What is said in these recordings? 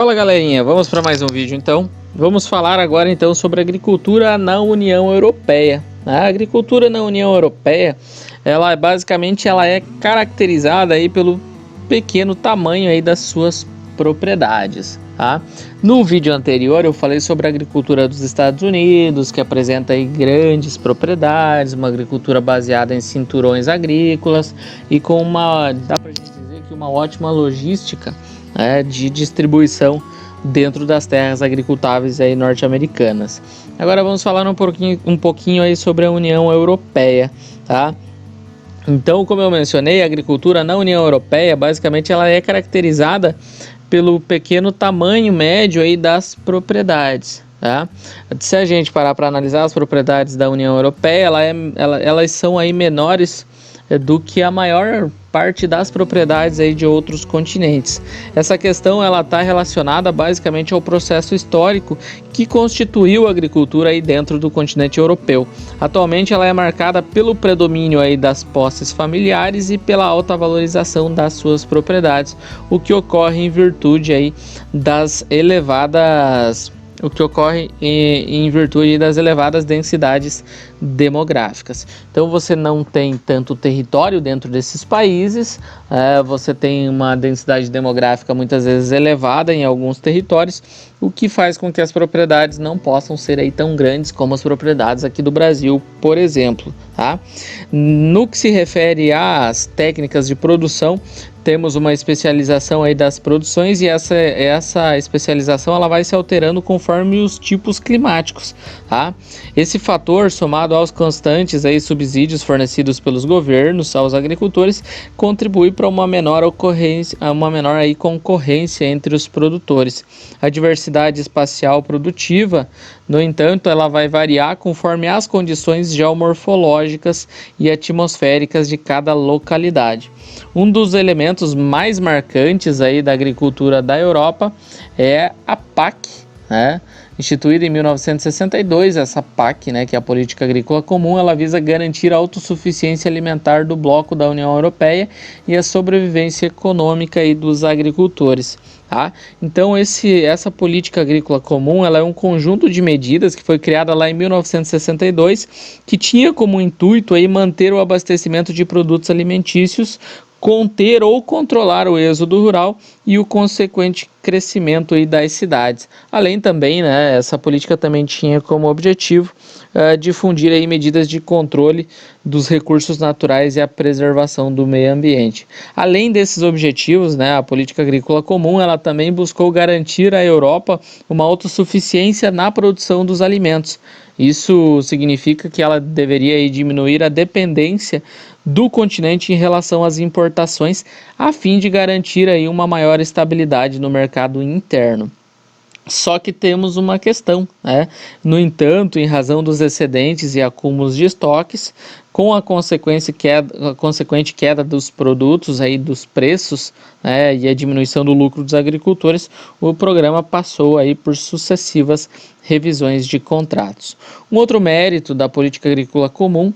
Fala galerinha, vamos para mais um vídeo então. Vamos falar agora então sobre agricultura na União Europeia. A agricultura na União Europeia, ela é caracterizada aí pelo pequeno tamanho aí das suas propriedades, tá? No vídeo anterior eu falei sobre a agricultura dos Estados Unidos, que apresenta aí grandes propriedades, uma agricultura baseada em cinturões agrícolas e com dá pra gente dizer que uma ótima logística de distribuição dentro das terras agricultáveis aí norte-americanas. Agora vamos falar um pouquinho aí sobre a União Europeia, tá? Então, como eu mencionei, a agricultura na União Europeia, basicamente, ela é caracterizada pelo pequeno tamanho médio aí das propriedades, tá? Se a gente parar para analisar as propriedades da União Europeia, elas são aí menores do que a maior parte das propriedades aí de outros continentes. Essa questão ela está relacionada basicamente ao processo histórico que constituiu a agricultura aí dentro do continente europeu. Atualmente ela é marcada pelo predomínio aí das posses familiares e pela alta valorização das suas propriedades, o que ocorre em virtude aí das elevadas densidades demográficas. Então você não tem tanto território dentro desses países, você tem uma densidade demográfica muitas vezes elevada em alguns territórios, o que faz com que as propriedades não possam ser aí tão grandes como as propriedades aqui do Brasil, por exemplo, tá? No que se refere às técnicas de produção, temos uma especialização aí das produções e essa especialização ela vai se alterando conforme os tipos climáticos, tá? Esse fator, somado aos constantes aí subsídios fornecidos pelos governos aos agricultores, contribui para uma menor aí concorrência entre os produtores. A diversidade espacial produtiva, no entanto, ela vai variar conforme as condições geomorfológicas e atmosféricas de cada localidade. Um dos elementos mais marcantes aí da agricultura da Europa é a PAC, instituída em 1962, essa PAC, que é a Política Agrícola Comum, ela visa garantir a autossuficiência alimentar do bloco da União Europeia e a sobrevivência econômica aí dos agricultores. Tá? Então essa política agrícola comum ela é um conjunto de medidas que foi criada lá em 1962, que tinha como intuito aí manter o abastecimento de produtos alimentícios, conter ou controlar o êxodo rural e o consequente crescimento aí das cidades. Além também, essa política também tinha como objetivo difundir aí medidas de controle dos recursos naturais e a preservação do meio ambiente. Além desses objetivos, a política agrícola comum ela também buscou garantir à Europa uma autossuficiência na produção dos alimentos. Isso significa que ela deveria aí diminuir a dependência do continente em relação às importações, a fim de garantir aí uma maior estabilidade no mercado interno. Só que temos uma questão, No entanto, em razão dos excedentes e acúmulos de estoques, com a consequente queda dos produtos, aí, dos preços, e a diminuição do lucro dos agricultores, o programa passou aí por sucessivas revisões de contratos. Um outro mérito da política agrícola comum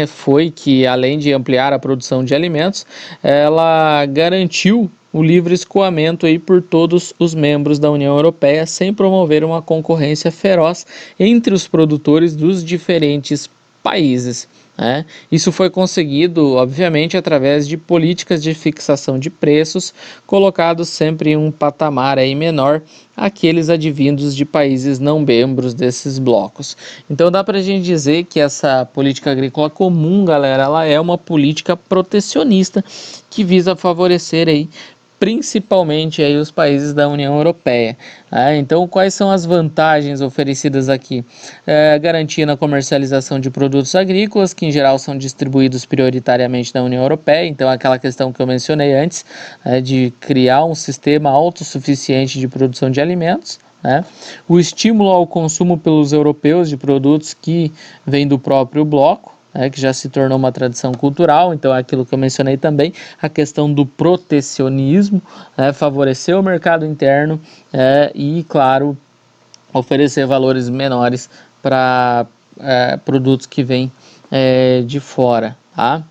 foi que, além de ampliar a produção de alimentos, ela garantiu o livre escoamento aí por todos os membros da União Europeia, sem promover uma concorrência feroz entre os produtores dos diferentes países. Isso foi conseguido, obviamente, através de políticas de fixação de preços, colocados sempre em um patamar aí menor àqueles advindos de países não membros desses blocos. Então dá para a gente dizer que essa política agrícola comum, galera, ela é uma política protecionista que visa favorecer aí principalmente aí os países da União Europeia. Então, quais são as vantagens oferecidas aqui? Garantia na comercialização de produtos agrícolas, que em geral são distribuídos prioritariamente na União Europeia, então aquela questão que eu mencionei antes, de criar um sistema autossuficiente de produção de alimentos. O estímulo ao consumo pelos europeus de produtos que vêm do próprio bloco, que já se tornou uma tradição cultural. Então é aquilo que eu mencionei também, a questão do protecionismo, favorecer o mercado interno e, claro, oferecer valores menores para produtos que vêm de fora. Tá?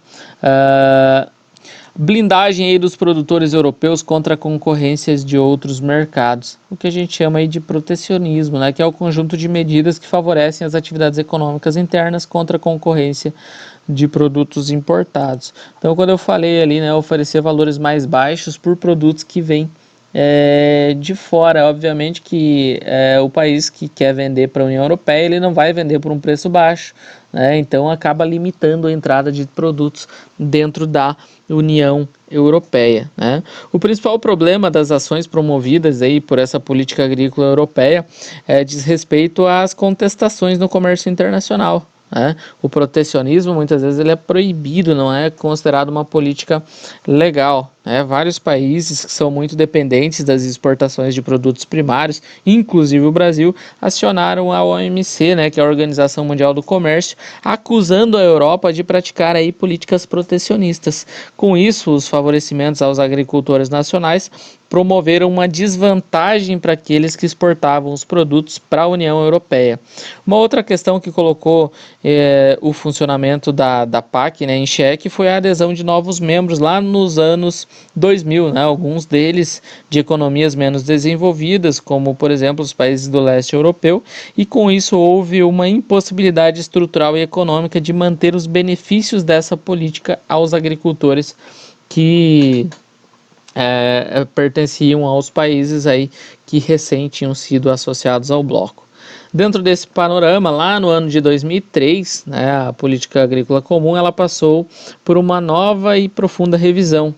blindagem aí dos produtores europeus contra concorrências de outros mercados, o que a gente chama aí de protecionismo, né, que é o conjunto de medidas que favorecem as atividades econômicas internas contra a concorrência de produtos importados. Então, quando eu falei ali, né, oferecer valores mais baixos por produtos que vêm de fora, obviamente que o país que quer vender para a União Europeia, ele não vai vender por um preço baixo, né? Então acaba limitando a entrada de produtos dentro da União Europeia, né? O principal problema das ações promovidas aí por essa política agrícola europeia diz respeito às contestações no comércio internacional. O protecionismo muitas vezes ele é proibido, não é considerado uma política legal. Vários países que são muito dependentes das exportações de produtos primários, inclusive o Brasil, acionaram a OMC, que é a Organização Mundial do Comércio, acusando a Europa de praticar aí políticas protecionistas. Com isso, os favorecimentos aos agricultores nacionais promoveram uma desvantagem para aqueles que exportavam os produtos para a União Europeia. Uma outra questão que colocou o funcionamento da PAC em xeque foi a adesão de novos membros lá nos anos 2000, alguns deles de economias menos desenvolvidas, como por exemplo os países do leste europeu, e com isso houve uma impossibilidade estrutural e econômica de manter os benefícios dessa política aos agricultores que pertenciam aos países aí que recém tinham sido associados ao bloco. Dentro desse panorama, lá no ano de 2003, a política agrícola comum ela passou por uma nova e profunda revisão.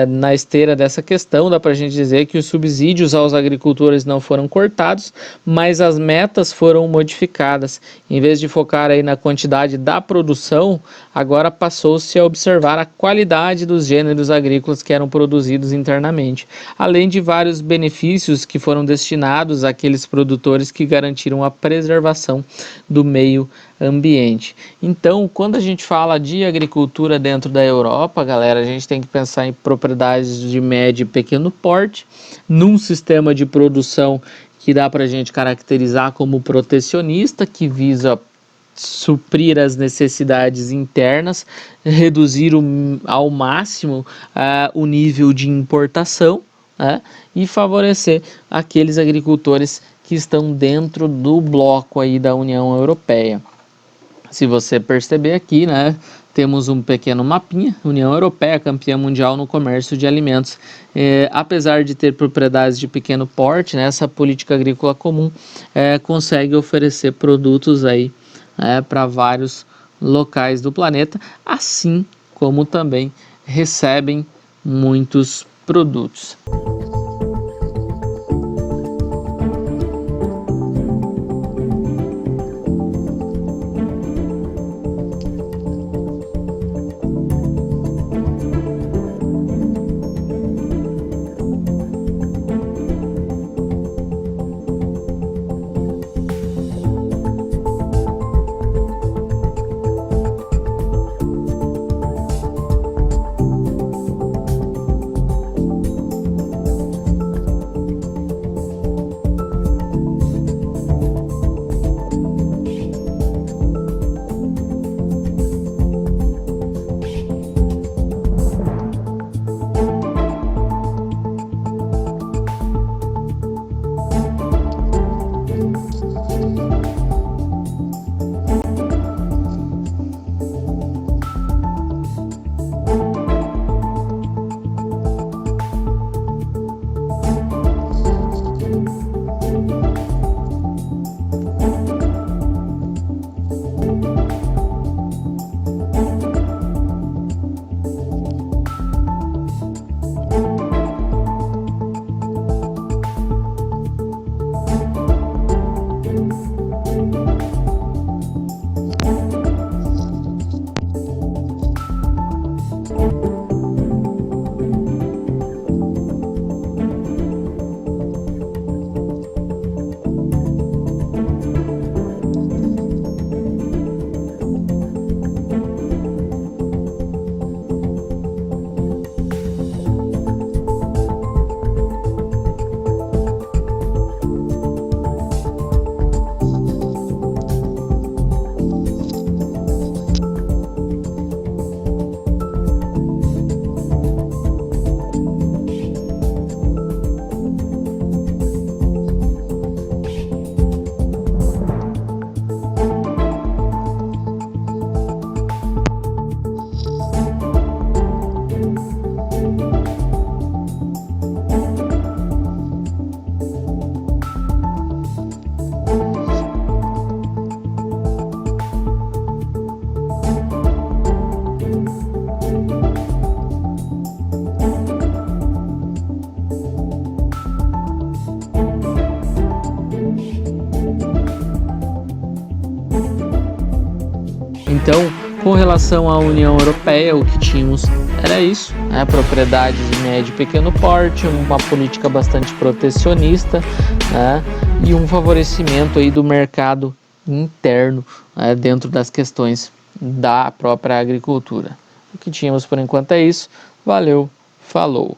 Na esteira dessa questão, dá para a gente dizer que os subsídios aos agricultores não foram cortados, mas as metas foram modificadas. Em vez de focar aí na quantidade da produção, agora passou-se a observar a qualidade dos gêneros agrícolas que eram produzidos internamente, além de vários benefícios que foram destinados àqueles produtores que garantiram a preservação do meio ambiente. Então, quando a gente fala de agricultura dentro da Europa, galera, a gente tem que pensar em propriedades de médio e pequeno porte, num sistema de produção que dá para a gente caracterizar como protecionista, que visa suprir as necessidades internas, reduzir ao máximo o nível de importação, e favorecer aqueles agricultores que estão dentro do bloco aí da União Europeia. Se você perceber aqui, temos um pequeno mapinha, União Europeia, campeã mundial no comércio de alimentos. Apesar de ter propriedades de pequeno porte, essa política agrícola comum consegue oferecer produtos aí para vários locais do planeta, assim como também recebem muitos produtos. Então, com relação à União Europeia, o que tínhamos era isso, né? Propriedades de médio e pequeno porte, uma política bastante protecionista, né? E um favorecimento aí do mercado interno, né? Dentro das questões da própria agricultura. O que tínhamos por enquanto é isso. Valeu, falou!